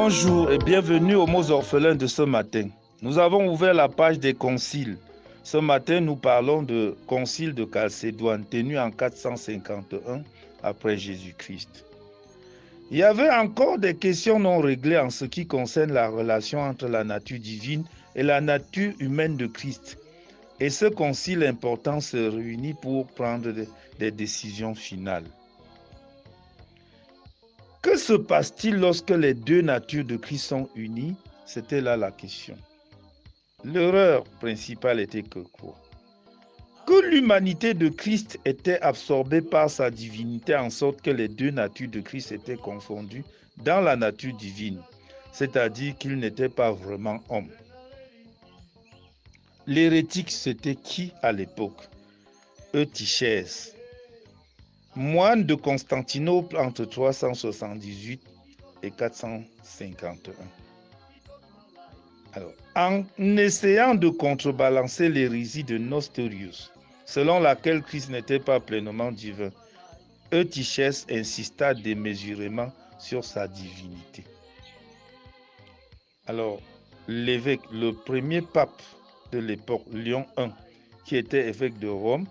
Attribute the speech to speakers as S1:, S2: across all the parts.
S1: Bonjour et bienvenue aux mots orphelins de ce matin. Nous avons ouvert la page des conciles. Ce matin, nous parlons de concile de Chalcédoine tenu en 451 après Jésus-Christ. Il y avait encore des questions non réglées en ce qui concerne la relation entre la nature divine et la nature humaine de Christ. Et ce concile important se réunit pour prendre des décisions finales. Que se passe-t-il lorsque les deux natures de Christ sont unies? C'était là la question. L'erreur principale était que quoi? Que l'humanité de Christ était absorbée par sa divinité en sorte que les deux natures de Christ étaient confondues dans la nature divine, c'est-à-dire qu'il n'était pas vraiment homme. L'hérétique, c'était qui à l'époque? Eutychès, moine de Constantinople entre 378 et 451. Alors, en essayant de contrebalancer l'hérésie de Nostorius, selon laquelle Christ n'était pas pleinement divin, Eutychès insista démesurément sur sa divinité. Alors, l'évêque, le premier pape de l'époque, Léon I, qui était évêque de Rome,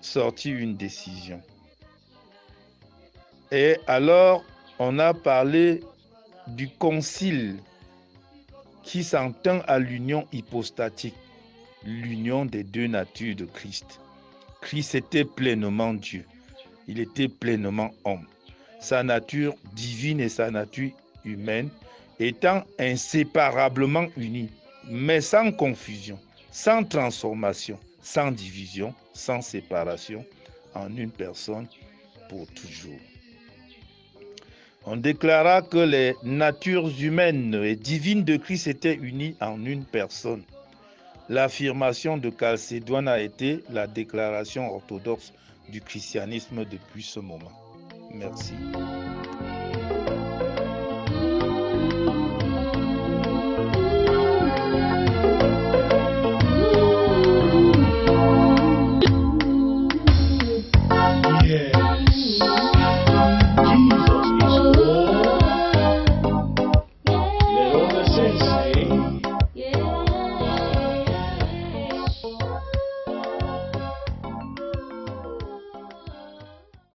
S1: sortit une décision. Et alors, on a parlé du concile qui s'en tint à l'union hypostatique, l'union des deux natures de Christ. Christ était pleinement Dieu, il était pleinement homme. Sa nature divine et sa nature humaine étant inséparablement unies, mais sans confusion, sans transformation, sans division, sans séparation, en une personne pour toujours. On déclara que les natures humaines et divines de Christ étaient unies en une personne. L'affirmation de Chalcédoine a été la déclaration orthodoxe du christianisme depuis ce moment. Merci.